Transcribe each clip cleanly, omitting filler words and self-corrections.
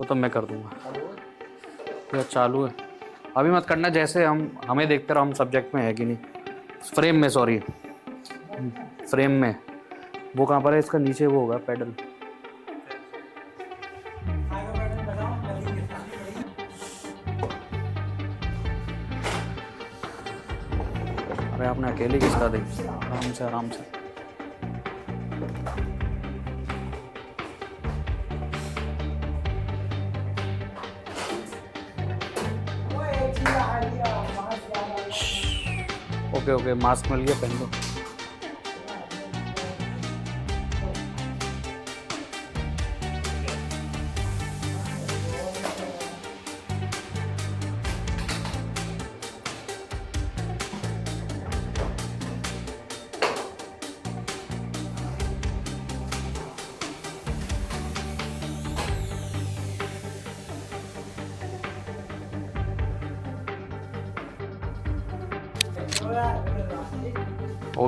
वो तो मैं कर दूंगा। ये चालू है, अभी मत करना। जैसे हमें देखते रहो हम सब्जेक्ट में है कि नहीं। फ्रेम में, सॉरी, फ्रेम में। वो कहाँ पर है इसका? नीचे वो होगा पेडल। अरे आपने अकेले किसका दी? आराम से आराम से। ओके ओके, मास्क मिल गया, पहन लो।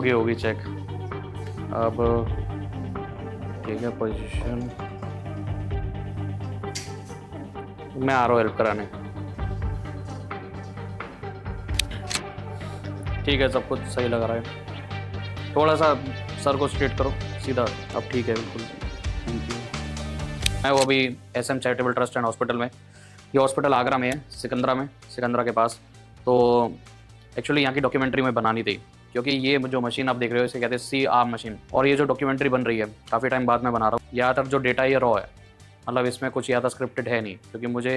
होगी चेक। अब ठीक है, पोजीशन। मैं आ रहा हूँ हेल्प कराने। ठीक है, सब कुछ सही लग रहा है। थोड़ा सा सर को स्ट्रेट करो सीधा। अब ठीक है बिल्कुल। Thank you. मैं वो अभी SM charitable trust and hospital में। ये हॉस्पिटल आगरा में है, सिकंदरा के पास। तो एक्चुअली यहाँ की डॉक्यूमेंट्री में बनानी थी, क्योंकि ये जो मशीन आप देख रहे हो इसे कहते हैं CR मशीन। और ये जो डॉक्यूमेंट्री बन रही है काफ़ी टाइम बाद मैं बना रहा हूँ। ज़्यादातर जो डेटा ये रॉ है, मतलब इसमें कुछ ज़्यादा स्क्रिप्टेड है नहीं, क्योंकि मुझे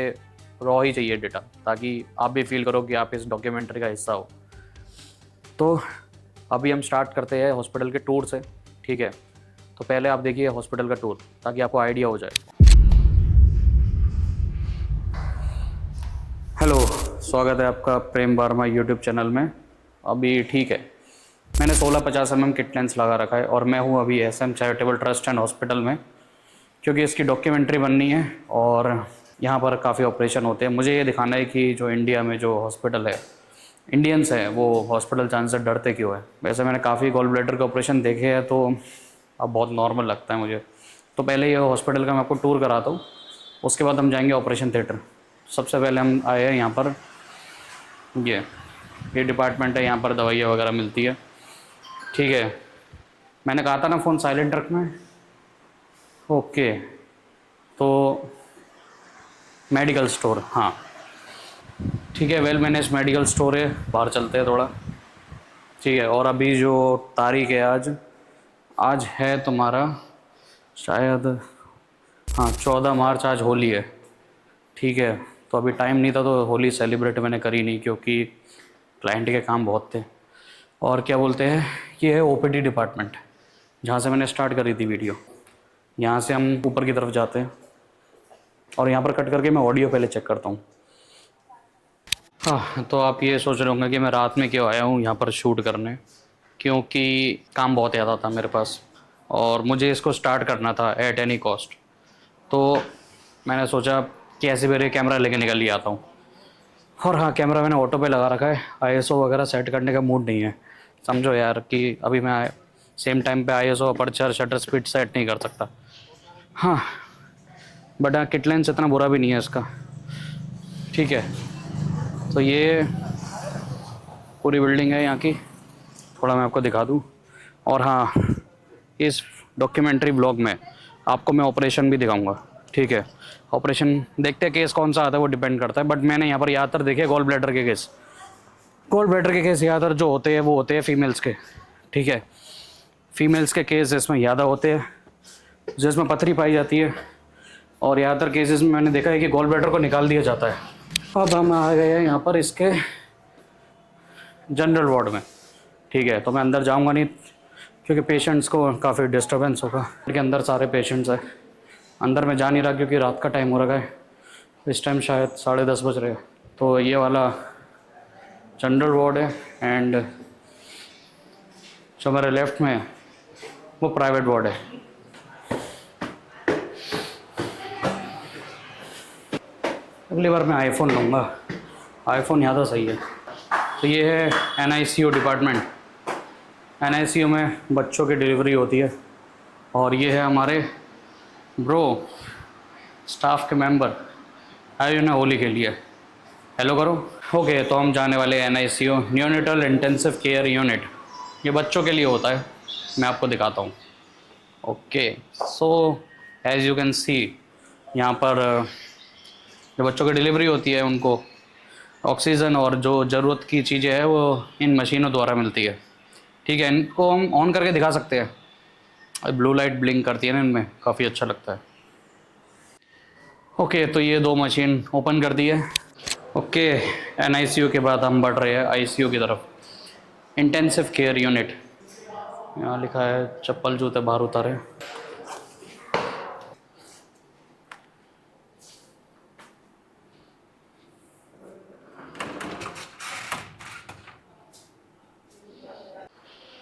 रॉ ही चाहिए डेटा, ताकि आप भी फील करो कि आप इस डॉक्यूमेंट्री का हिस्सा हो। तो अभी हम स्टार्ट करते हैं हॉस्पिटल के टूर से, ठीक है? तो पहले आप देखिए हॉस्पिटल का टूर, ताकि आपको आइडिया हो जाए। हेलो, स्वागत है आपका प्रेम वर्मा यूट्यूब चैनल में। अभी ठीक है, मैंने 1650 mm किट लेंस लगा रखा है और मैं हूँ अभी SM charitable trust and hospital में, क्योंकि इसकी डॉक्यूमेंट्री बननी है और यहाँ पर काफ़ी ऑपरेशन होते हैं। मुझे ये दिखाना है कि जो इंडिया में जो हॉस्पिटल है, इंडियंस हैं, वो हॉस्पिटल जाने से डरते क्यों है। वैसे मैंने काफ़ी गॉल ब्लैडर के ऑपरेशन देखे हैं, तो अब बहुत नॉर्मल लगता है मुझे। तो पहले ये हॉस्पिटल का मैं आपको टूर कराता हूँ, उसके बाद हम जाएंगे ऑपरेशन थिएटर। सबसे पहले हम आए हैं यहाँ पर, ये डिपार्टमेंट है, यहाँ पर दवाइयाँ वगैरह मिलती है, ठीक है? मैंने कहा था ना फ़ोन साइलेंट रखना है। ओके, तो मेडिकल स्टोर, हाँ ठीक है, वेल मैनेज मेडिकल स्टोर है। बाहर चलते हैं थोड़ा, ठीक है? और अभी जो तारीख है, आज है तुम्हारा शायद, हाँ 14 मार्च, आज होली है, ठीक है? तो अभी टाइम नहीं था तो होली सेलिब्रेट मैंने करी नहीं, क्योंकि क्लाइंट के काम बहुत थे। और क्या बोलते हैं, ये है OPD डिपार्टमेंट, जहाँ से मैंने स्टार्ट करी थी वीडियो। यहाँ से हम ऊपर की तरफ जाते हैं और यहाँ पर कट करके मैं ऑडियो पहले चेक करता हूँ। हाँ, तो आप ये सोच रहे होंगे कि मैं रात में क्यों आया हूँ यहाँ पर शूट करने, क्योंकि काम बहुत ज़्यादा था मेरे पास और मुझे इसको स्टार्ट करना था एट एनी कॉस्ट। तो मैंने सोचा कि ऐसे मेरे कैमरा लेके निकल ही आता हूँ। और हाँ, कैमरा मैंने ऑटो पे लगा रखा है, ISO वगैरह सेट करने का मूड नहीं है, समझो यार, कि अभी मैं सेम टाइम पे ISO, aperture, shutter speed set नहीं कर सकता। हाँ, बट हाँ, किट लेंस इतना बुरा भी नहीं है इसका, ठीक है? तो ये पूरी बिल्डिंग है यहाँ की, थोड़ा मैं आपको दिखा दूँ। और हाँ, इस डॉक्यूमेंट्री ब्लॉग में आपको मैं ऑपरेशन भी दिखाऊंगा, ठीक है? ऑपरेशन देखते हैं, केस कौन सा आता है वो डिपेंड करता है, बट मैंने यहाँ पर ज़्यादातर देखे गॉल ब्लैडर के केस। गॉल ब्लैडर के केस ज़्यादातर जो होते हैं वो होते हैं फीमेल्स के, ठीक है? फीमेल्स के केस इसमें ज़्यादा होते हैं, जिसमें पथरी पाई जाती है। और ज़्यादातर केसेस में मैंने देखा है कि गॉल ब्लैडर को निकाल दिया जाता है। अब हम आ गए हैं यहाँ पर इसके जनरल वार्ड में, ठीक है? तो मैं अंदर जाऊँगा नहीं, क्योंकि पेशेंट्स को काफ़ी डिस्टर्बेंस होगा। के अंदर सारे पेशेंट्स हैं, अंदर मैं जा नहीं रहा क्योंकि रात का टाइम हो रहा है। इस टाइम शायद 10:30 बज रहे हैं। तो ये वाला जनरल वार्ड है एंड जो मेरे लेफ़्ट में है वो प्राइवेट वार्ड है। अगली बार मैं आईफोन लूँगा, आईफोन ज़्यादा सही है। तो ये है NICU डिपार्टमेंट। NICU में बच्चों की डिलीवरी होती है। और ये है हमारे ब्रो, स्टाफ के मेंबर आए ने होली के लिए हेलो करो। ओके, तो हम जाने वाले NICU, neonatal intensive care unit. ये बच्चों के लिए होता है, मैं आपको दिखाता हूँ। Okay, so as you can see, यहाँ पर जो बच्चों की डिलीवरी होती है उनको ऑक्सीजन और जो ज़रूरत की चीज़ें हैं वो इन मशीनों द्वारा मिलती है। ठीक है, इनको हम ऑन करके दिखा सकते हैं। ब्लू लाइट ब्लिंक करती है ना इनमें, काफ़ी अच्छा लगता है। ओके, तो ये 2 मशीन ओपन कर दी है। ओके, NICU के बाद हम बढ़ रहे हैं ICU की तरफ, इंटेंसिव केयर यूनिट। यहाँ लिखा है चप्पल जूते बाहर उतारे।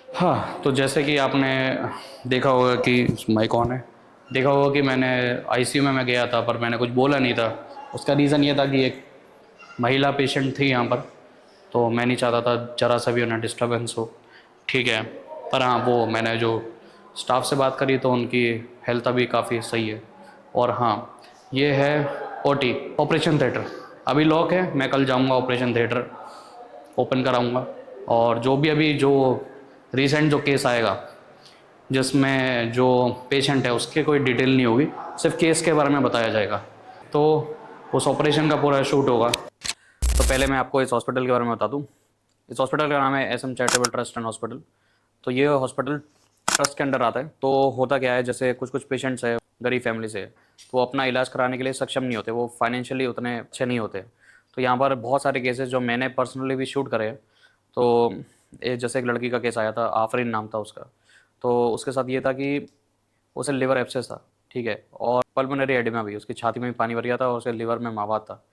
हाँ, तो जैसे कि आपने देखा होगा कि माइक ऑन है, देखा होगा कि मैंने ICU में मैं गया था पर मैंने कुछ बोला नहीं था। उसका रीज़न ये था कि एक महिला पेशेंट थी यहाँ पर, तो मैं नहीं चाहता था ज़रा सा भी उन्हें डिस्टर्बेंस हो। ठीक है, पर हाँ, वो मैंने जो स्टाफ से बात करी तो उनकी हेल्थ अभी काफ़ी सही है। और हाँ, ये है OT, ऑपरेशन थिएटर। अभी लॉक है, मैं कल जाऊँगा ऑपरेशन थिएटर ओपन कराऊँगा। और जो भी अभी जो रिसेंट जो केस आएगा जिसमें जो पेशेंट है उसके कोई डिटेल नहीं होगी, सिर्फ केस के बारे में बताया जाएगा। तो उस ऑपरेशन का पूरा शूट होगा। तो पहले मैं आपको इस हॉस्पिटल के बारे में बता दूं। इस हॉस्पिटल का नाम है SM charitable trust and hospital. तो ये हॉस्पिटल ट्रस्ट के अंडर आता है। तो होता क्या है, जैसे कुछ कुछ पेशेंट्स है गरीब फैमिली से, तो वो अपना इलाज कराने के लिए सक्षम नहीं होते, वो फाइनेंशियली उतने अच्छे नहीं होते। तो यहाँ पर बहुत सारे केसेस जो मैंने पर्सनली भी शूट करे हैं। तो जैसे एक लड़की का केस आया था, आफरीन नाम था उसका। तो उसके साथ ये था कि उसे लिवर एब्सेस था, ठीक है, और पल्मोनरी एडिमा भी, उसकी छाती में भी पानी भर गया था और उसके लिवर में मावात था।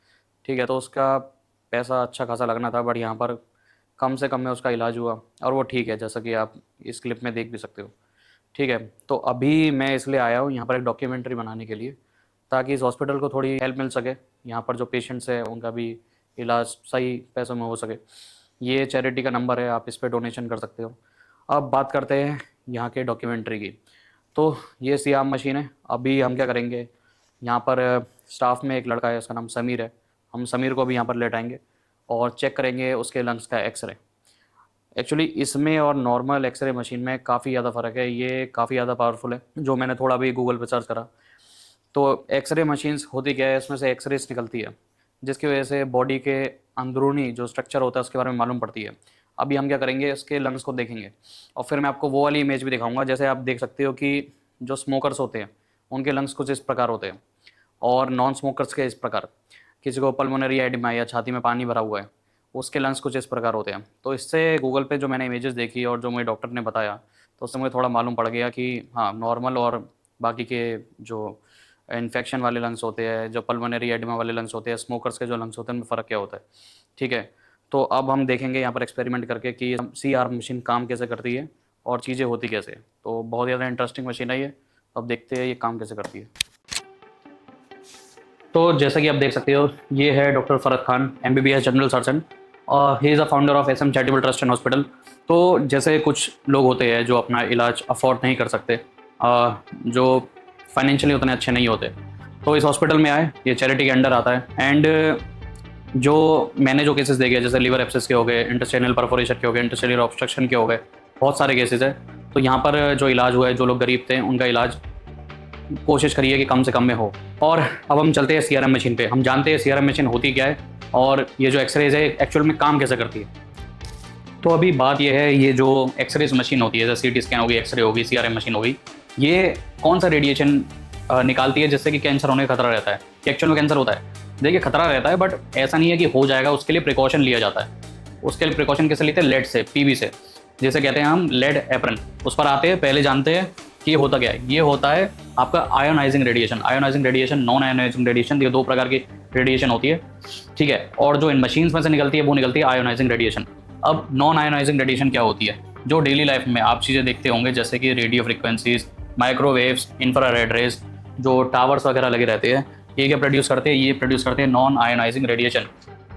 ठीक है, तो उसका पैसा अच्छा खासा लगना था, बट यहाँ पर कम से कम में उसका इलाज हुआ और वो ठीक है, जैसा कि आप इस क्लिप में देख भी सकते हो। ठीक है, तो अभी मैं इसलिए आया हूँ यहाँ पर एक डॉक्यूमेंट्री बनाने के लिए, ताकि इस हॉस्पिटल को थोड़ी हेल्प मिल सके, यहाँ पर जो पेशेंट्स है उनका भी इलाज सही पैसों में हो सके। ये चैरिटी का नंबर है, आप इस पर डोनेशन कर सकते हो। अब बात करते हैं यहाँ के डॉक्यूमेंट्री की। तो ये सियाम मशीन है। अभी हम क्या करेंगे, यहाँ पर स्टाफ में एक लड़का है, उसका नाम समीर है। हम समीर को भी यहाँ पर लेटाएंगे और चेक करेंगे उसके लंग्स का एक्सरे। एक्चुअली इसमें और नॉर्मल एक्सरे मशीन में काफ़ी ज़्यादा फ़र्क है। ये काफ़ी ज़्यादा पावरफुल है, जो मैंने थोड़ा भी गूगल पर सर्च करा। तो एक्सरे मशीन्स होती क्या है, इसमें से एक्सरेज निकलती है, जिसकी वजह से बॉडी के अंदरूनी जो स्ट्रक्चर होता है उसके बारे में मालूम पड़ती है। अभी हम क्या करेंगे, इसके लंग्स को देखेंगे और फिर मैं आपको वो वाली इमेज भी दिखाऊंगा। जैसे आप देख सकते हो कि जो स्मोकर्स होते हैं उनके लंग्स कुछ इस प्रकार होते हैं और नॉन स्मोकर्स के इस प्रकार। किसी को पल्मोनरी एडिमा या छाती में पानी भरा हुआ है, उसके लंग्स कुछ इस प्रकार होते हैं। तो इससे गूगल पे जो मैंने इमेजेस देखी और जो मुझे डॉक्टर ने बताया, तो उससे मुझे थोड़ा मालूम पड़ गया कि हाँ, नॉर्मल और बाकी के जो इन्फेक्शन वाले लंग्स होते हैं, जो पल्मोनरी एडिमा वाले लंग्स होते हैं, स्मोकर्स के जो लंग्स होते हैं, उनमें फ़र्क क्या होता है। ठीक है, तो अब हम देखेंगे यहाँ पर एक्सपेरिमेंट करके कि CR मशीन काम कैसे करती है और चीज़ें होती कैसे। तो बहुत ज़्यादा इंटरेस्टिंग मशीन है ये। अब देखते हैं ये काम कैसे करती है। तो जैसा कि आप देख सकते हो, ये है doctor Farhat Khan, MBBS general surgeon, और he is a founder of SM charitable trust and hospital. तो जैसे कुछ लोग होते हैं जो अपना इलाज अफोर्ड नहीं कर सकते, जो फाइनेंशियली उतने अच्छे नहीं होते, तो इस हॉस्पिटल में आए। ये चैरिटी के अंडर आता है। एंड जो मैंने जो केसेस देखे, जैसे लिवर एब्सेस के हो गए, इंटेस्टाइनल परफोरेशन के हो गए, इंटेस्टाइनल ऑब्स्ट्रक्शन के हो गए, बहुत सारे केसेस है। तो यहाँ पर जो इलाज हुआ है, जो लोग गरीब थे उनका इलाज कोशिश करिए कि कम से कम में हो। और अब हम चलते हैं CRM मशीन पे। हम जानते हैं CRM मशीन होती क्या है और ये जो एक्सरेज है एक्चुअल में काम कैसे करती है। तो अभी बात ये है, ये जो एक्सरेज मशीन होती है, जैसे CT स्कैन होगी, एक्सरे होगी, CRM मशीन होगी, ये कौन सा रेडिएशन निकालती है जिससे कि कैंसर होने का खतरा रहता है, कि एक्चुअल में कैंसर होता है। देखिए, खतरा रहता है, बट ऐसा नहीं है कि हो जाएगा। उसके लिए प्रिकॉशन लिया जाता है। उसके लिए प्रिकॉशन कैसे लेते हैं, लेड से, PV से, जैसे कहते हैं हम लेड एप्रन, उस पर आते हैं। पहले जानते हैं कि ये होता क्या है। ये होता है आपका ionising radiation. Ionising radiation, non ionising radiation, ये 2 प्रकार की रेडिएशन होती है। ठीक है, और जो इन मशीन्स में से निकलती है वो निकलती है आयोनाइजिंग रेडिएशन। अब नॉन आयोनाइजिंग रेडिएशन क्या होती है, जो डेली लाइफ में आप चीज़ें देखते होंगे, जैसे कि radio frequencies, microwaves, infrared rays, जो टावर्स वगैरह लगे रहते हैं, ये क्या प्रोड्यूस करते हैं, ये प्रोड्यूस करते हैं नॉन आयोनाइजिंग रेडिएशन।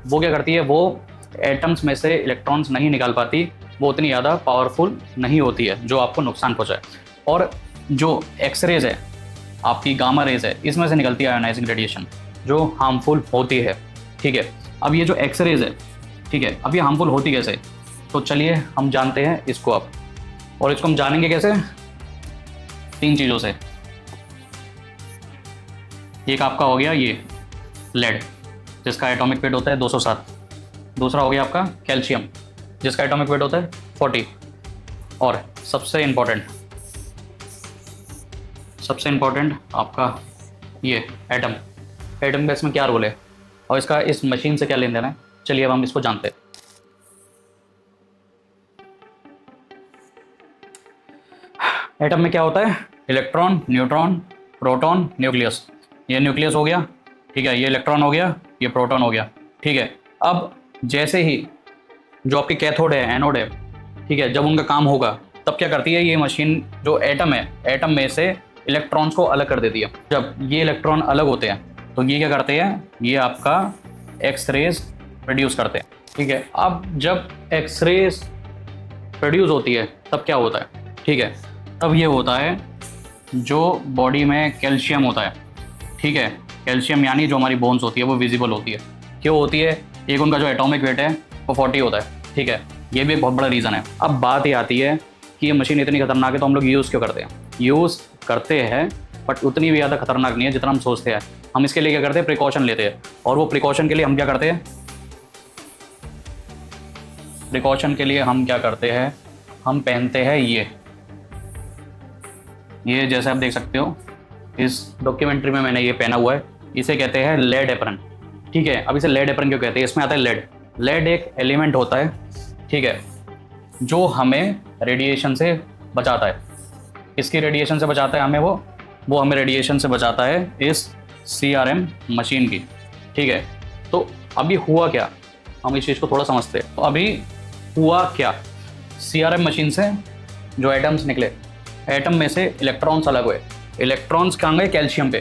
वो क्या करती है, वो एटम्स में से इलेक्ट्रॉन्स नहीं निकाल पाती, वो उतनी ज़्यादा पावरफुल नहीं होती है जो आपको नुकसान पहुँचाए। और जो एक्सरेज है, आपकी गामा रेज है, इसमें से निकलती है आयोनाइजिंग रेडिएशन जो हार्मफुल होती है। ठीक है, अब ये जो एक्स रेज है, ठीक है, अब ये हार्मफुल होती कैसे, तो चलिए हम जानते हैं इसको अब। और इसको हम जानेंगे कैसे, 3 चीज़ों से। एक आपका हो गया ये लेड, जिसका एटॉमिक वेट होता है 207। दूसरा हो गया आपका कैल्शियम, जिसका एटॉमिक वेट होता है 40। और सबसे इम्पोर्टेंट आपका ये एटम। एटम का इसमें क्या रोल है और इसका इस मशीन से क्या लेन देन है, चलिए अब हम इसको जानते हैं। एटम में क्या होता है, इलेक्ट्रॉन, न्यूट्रॉन, प्रोटॉन, न्यूक्लियस। ये न्यूक्लियस हो गया, ठीक है, ये इलेक्ट्रॉन हो गया, ये प्रोटॉन हो गया। ठीक है, अब जैसे ही जो आपकी कैथोड है, एनोड है, ठीक है, जब उनका काम होगा तब क्या करती है ये मशीन, जो एटम है, एटम में से इलेक्ट्रॉन्स को अलग कर देती है। जब ये इलेक्ट्रॉन अलग होते हैं तो ये क्या करते हैं, ये आपका एक्स रेज प्रोड्यूस करते हैं। ठीक है, अब जब एक्स रेज प्रोड्यूस होती है तब क्या होता है, ठीक है, तब ये होता है जो बॉडी में कैल्शियम होता है, ठीक है, कैल्शियम यानी जो हमारी बोन्स होती है वो विजिबल होती है। क्यों होती है, एक उनका जो एटॉमिक वेट है वो 40 होता है। ठीक है, ये भी एक बहुत बड़ा रीज़न है। अब बात ये आती है कि ये मशीन इतनी खतरनाक है तो हम लोग यूज़ क्यों करते हैं। यूज़ करते हैं बट उतनी भी ज़्यादा खतरनाक नहीं है जितना हम सोचते हैं। हम इसके लिए क्या करते हैं, प्रिकॉशन लेते हैं। और वो प्रिकॉशन के लिए हम क्या करते हैं, प्रिकॉशन के लिए हम क्या करते हैं, हम पहनते हैं ये जैसे आप देख सकते हो इस डॉक्यूमेंट्री में मैंने ये पहना हुआ है, इसे कहते हैं लेड एप्रन। ठीक है, अब इसे लेड एप्रन क्यों कहते हैं, इसमें आता है लेड। लेड एक एलिमेंट होता है, ठीक है, जो हमें रेडिएशन से बचाता है। इसकी रेडिएशन से बचाता है हमें, वो हमें रेडिएशन से बचाता है इस CRM मशीन की। ठीक है, तो अभी हुआ क्या, हम इस चीज़ को थोड़ा समझते हैं। तो अभी हुआ क्या, CRM मशीन से जो एटम्स निकले, एटम में से इलेक्ट्रॉन्स अलग हुए। इलेक्ट्रॉन्स कहाँ गए, कैल्शियम पे।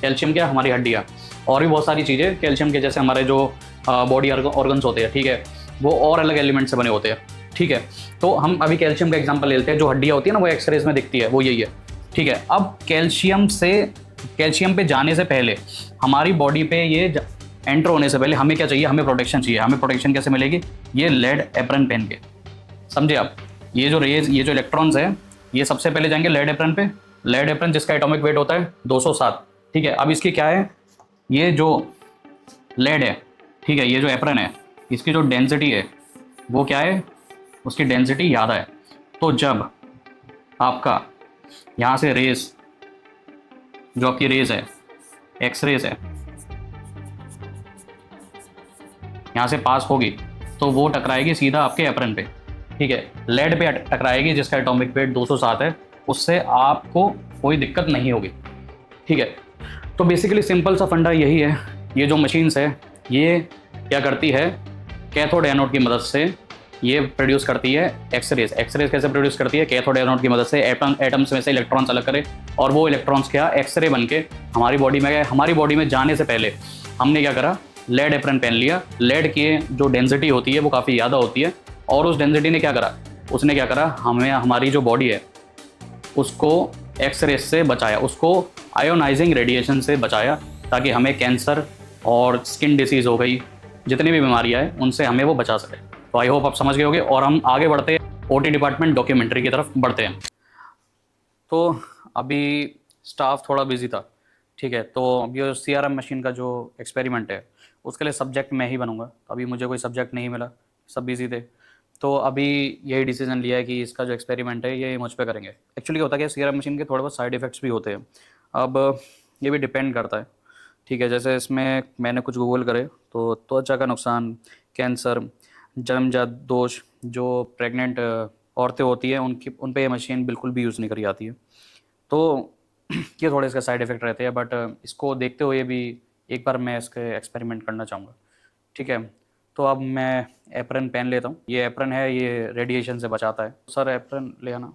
कैल्शियम क्या, हमारी हड्डियाँ और भी बहुत सारी चीज़ें कैल्शियम के, जैसे हमारे जो बॉडी ऑर्गन्स होते हैं, ठीक है, वो और अलग एलिमेंट से बने होते हैं। ठीक है, तो हम अभी कैल्शियम का एग्जांपल लेते हैं। जो हड्डियाँ होती है ना वो एक्सरेज में दिखती है, वो यही है। ठीक है, अब कैल्शियम पे जाने से पहले, हमारी बॉडी पे ये एंटर होने से पहले हमें क्या चाहिए, हमें प्रोटेक्शन चाहिए। हमें प्रोटेक्शन कैसे मिलेगी, ये लेड एप्रन पहन के। समझे आप, ये जो रेज, ये जो इलेक्ट्रॉन्स है, ये सबसे पहले जाएंगे लेड एप्रन पे। लेड एप्रन जिसका एटॉमिक वेट होता है 207। ठीक है, अब इसकी क्या है, ये जो लेड है, ठीक है, ये जो एप्रन है, इसकी जो डेंसिटी है वो क्या है, उसकी डेंसिटी ज़्यादा है। तो जब आपका यहाँ से रेस, जो आपकी रेस है, एक्स रेस है, यहाँ से पास होगी तो वो टकराएगी सीधा आपके एप्रन पे। ठीक है, लेड पे टकराएगी जिसका एटॉमिक वेट 207 है, उससे आपको कोई दिक्कत नहीं होगी। ठीक है, तो बेसिकली सिंपल सा फंडा यही है। ये जो मशीन्स है ये क्या करती है, कैथोड एनोड की मदद से ये प्रोड्यूस करती है एक्सरेज। एक्सरेज कैसे प्रोड्यूस करती है, कैथोड एनोड की मदद से एटम्स में से इलेक्ट्रॉन्स अलग करे, और वो इलेक्ट्रॉन्स क्या एक्सरे बन के हमारी बॉडी में गए। हमारी बॉडी में जाने से पहले हमने क्या करा, लेड एप्रन पहन लिया। लेड की जो डेंसिटी होती है वो काफ़ी ज़्यादा होती है, और उस डेंसिटी ने क्या करा, उसने क्या करा, हमें हमारी जो बॉडी है उसको एक्सरे से बचाया, उसको आयोनाइजिंग रेडिएशन से बचाया, ताकि हमें कैंसर और स्किन डिसीज़ हो गई, जितनी भी बीमारियाँ हैं उनसे हमें वो बचा सके। तो आई होप आप समझ गए होंगे, और हम आगे बढ़ते हैं OT डिपार्टमेंट डॉक्यूमेंट्री की तरफ बढ़ते हैं। तो अभी स्टाफ थोड़ा बिजी था, ठीक है, तो अब ये CRM मशीन का जो एक्सपेरिमेंट है उसके लिए सब्जेक्ट मैं ही बनूंगा। अभी मुझे कोई सब्जेक्ट नहीं मिला, सब बिजी थे, तो अभी यही डिसीजन लिया है कि इसका जो एक्सपेरिमेंट है ये मुझ पे करेंगे। एक्चुअली होता क्या है, CRM मशीन के थोड़े बहुत साइड इफ़ेक्ट्स भी होते हैं। अब ये भी डिपेंड करता है, ठीक है, जैसे इसमें मैंने कुछ गूगल करे तो त्वचा का नुकसान, कैंसर, जन्मजात दोष, जो प्रेग्नेंट औरतें होती हैं उन पे ये मशीन बिल्कुल भी यूज़ नहीं करी जाती है। तो ये थोड़े इसके साइड इफ़ेक्ट रहते हैं, बट इसको देखते हुए भी एक बार मैं इसके एक्सपेरिमेंट करना चाहूँगा। ठीक है, तो अब मैं एप्रन पहन लेता हूँ। ये एप्रन है, ये रेडिएशन से बचाता है। सर एप्रन ले आना,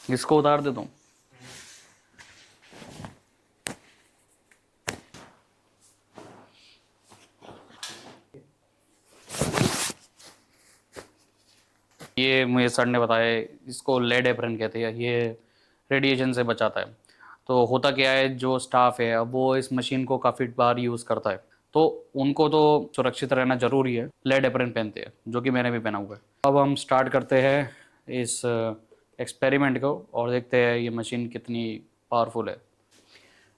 इसको उतार देता हूँ। ये मुझे सर ने बताया, इसको लेड एप्रन कहते हैं, ये रेडिएशन से बचाता है। तो होता क्या है, जो स्टाफ है अब वो इस मशीन को काफ़ी बार यूज़ करता है, तो उनको तो सुरक्षित रहना ज़रूरी है, लेड एप्रन पहनते हैं, जो कि मैंने भी पहना हुआ है। अब हम स्टार्ट करते हैं इस एक्सपेरिमेंट को और देखते हैं ये मशीन कितनी पावरफुल है।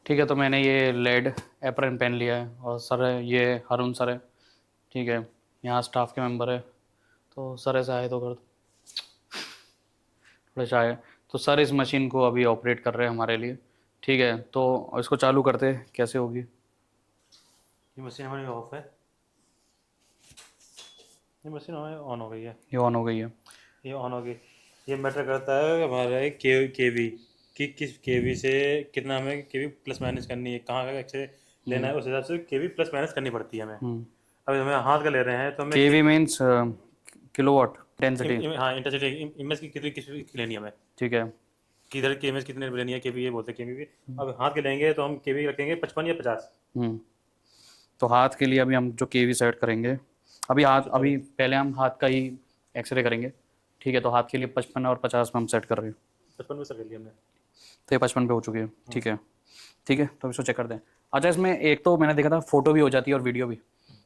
ठीक है, तो मैंने ये लेड एप्रन पहन लिया है और सर ये हारून सर है, ठीक है, यहाँ स्टाफ के मेंबर है, तो सर ऐसा है तो कर दो थोड़ा सा है। तो सर इस मशीन को अभी ऑपरेट कर रहे हैं हमारे लिए, ठीक है, तो इसको चालू करते हैं, कैसे होगी। ये मशीन हमारी ऑफ है, ये मशीन हमारी ऑन हो गई है। ये ऑन हो गई है। ये ऑन हो गई। ये मैटर करता है हमारे केवी कि किस केवी से कितना हमें केवी प्लस माइनस करनी है, कहाँ का एक्सरे लेना है, उस हिसाब से केवी प्लस माइनस करनी पड़ती है हमें। अभी हमें हाथ का ले रहे हैं तो हमें केवी मीन्स किलोवाट डेंसिटी। हाँ इंटेंसिटी इमेज की कितनी किस लेनी है हमें, ठीक है। किधर की इमेज कितनी लेनी है, केवी ये बोलते हैं केवी भी। अब हाथ के लेंगे तो हम केवी रखेंगे 55 या 50। तो हाथ के लिए अभी हम जो केवी सेट करेंगे, अभी पहले हम हाथ का ही एक्सरे करेंगे, ठीक है, तो हाथ के लिए 55 और 50 में हम सेट कर रहे हैं। 55 में सर कर लिया हमने। तो ये 55 पे हो चुकी है, ठीक है। ठीक है, तो इसको चेक करते हैं। अच्छा, इसमें एक तो मैंने देखा था फोटो भी हो जाती है और वीडियो भी,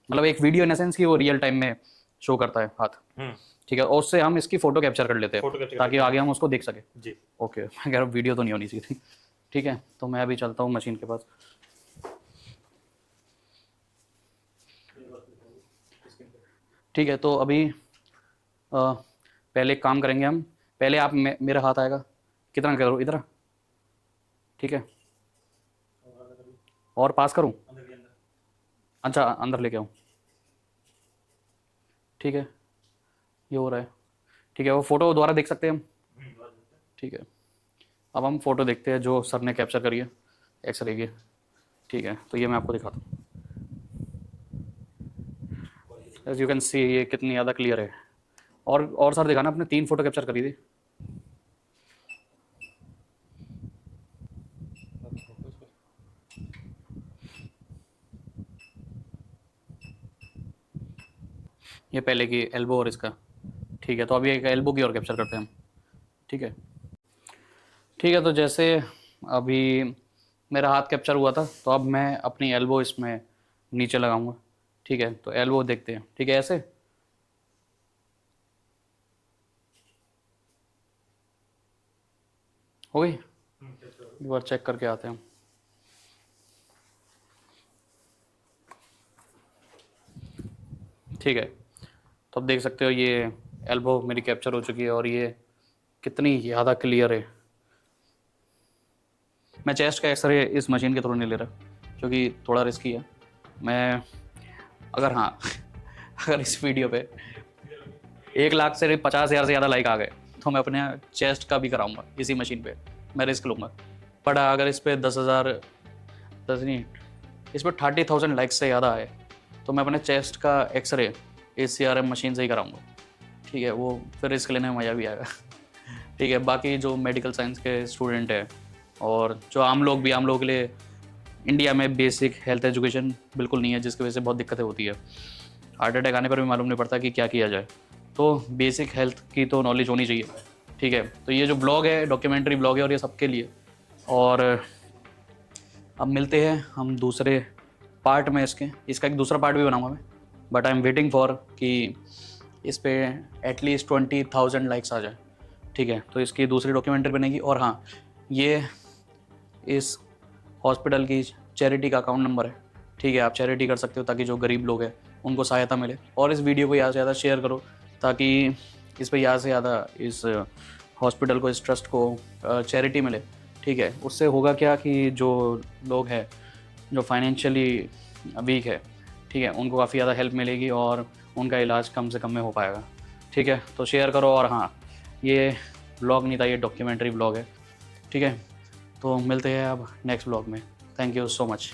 मतलब एक वीडियो इन सेंस कि वो रियल टाइम में शो करता है हाथ, ठीक है, और उससे हम इसकी फ़ोटो कैप्चर कर लेते फोटो हैं कैप्चर ताकि आगे हम उसको देख सकें। जी। ओके, मैं कह रहा हूँ वीडियो तो नहीं होनी चाहिए थी। ठीक है, तो मैं अभी चलता हूँ मशीन के पास। ठीक है, तो अभी पहले एक काम करेंगे हम। पहले आप मेरा हाथ आएगा, कितना करो इधर, ठीक है, और पास करूँ, अच्छा अंदर लेके आऊँ, ठीक है, ये हो रहा है, ठीक है, वो फ़ोटो दोबारा देख सकते हैं हम, ठीक है। अब हम फ़ोटो देखते हैं जो सर ने कैप्चर करी है एक्सरे की, ठीक है, तो ये मैं आपको दिखाता हूँ। एज यू कैन सी ये कितनी ज़्यादा क्लियर है। और सर दिखाना, आपने 3 फ़ोटो कैप्चर करी थी। ये पहले की एल्बो और इसका, ठीक है, तो अभी एक एल्बो की और कैप्चर करते हैं हम, ठीक है। ठीक है, तो जैसे अभी मेरा हाथ कैप्चर हुआ था, तो अब मैं अपनी एल्बो इसमें नीचे लगाऊंगा, ठीक है, तो एल्बो देखते हैं, ठीक है, ऐसे हो गई। एक बार चेक करके आते हैं। ठीक है, तो अब देख सकते हो ये एल्बो मेरी कैप्चर हो चुकी है और ये कितनी ज़्यादा क्लियर है। मैं चेस्ट का एक्सरे इस मशीन के थ्रू नहीं ले रहा क्योंकि थोड़ा रिस्की है। मैं अगर हाँ अगर इस वीडियो पे 1 लाख से 50,000 से ज़्यादा लाइक आ गए तो मैं अपने चेस्ट का भी कराऊंगा इसी मशीन पे, मैं रिस्क लूँगा। बट अगर इस पर 10,000, 10 नहीं, इस पर 30,000 लाइक्स से ज़्यादा आए तो मैं अपने चेस्ट का एक्सरे इस CRM मशीन से ही कराऊंगा, ठीक है, वो फिर रिस्क लेने में मज़ा भी आएगा। ठीक है, बाकी जो मेडिकल साइंस के स्टूडेंट हैं और जो आम लोगों के लिए इंडिया में बेसिक हेल्थ एजुकेशन बिल्कुल नहीं है, जिसकी वजह से बहुत दिक्कतें होती है। हार्ट अटैक आने पर भी मालूम नहीं पड़ता कि क्या किया जाए, तो बेसिक हेल्थ की तो नॉलेज होनी चाहिए, ठीक है। तो ये जो ब्लॉग है डॉक्यूमेंट्री ब्लॉग है और ये सबके लिए। और अब मिलते हैं हम दूसरे पार्ट में, इसका एक दूसरा पार्ट भी बनाऊंगा मैं, but I am waiting for कि इस पे एटलीस्ट 20,000 लाइक्स आ जाए, ठीक है, तो इसकी दूसरी डॉक्यूमेंट्री बनेगी। और हाँ, ये इस हॉस्पिटल की चैरिटी का अकाउंट नंबर है, ठीक है, आप चैरिटी कर सकते हो ताकि जो गरीब लोग हैं उनको सहायता मिले। और इस वीडियो को ज़्यादा से ज़्यादा शेयर करो ताकि इस पर ज़्यादा से ज़्यादा इस हॉस्पिटल को, इस ट्रस्ट को चैरिटी मिले, ठीक है। उससे होगा क्या कि जो लोग हैं जो फाइनेंशियली वीक है, ठीक है, उनको काफ़ी ज़्यादा हेल्प मिलेगी और उनका इलाज कम से कम में हो पाएगा, ठीक है। तो शेयर करो। और हाँ, ये ब्लॉग नहीं था, ये डॉक्यूमेंट्री ब्लॉग है, ठीक है। तो मिलते हैं अब नेक्स्ट ब्लॉग में। Thank you so much.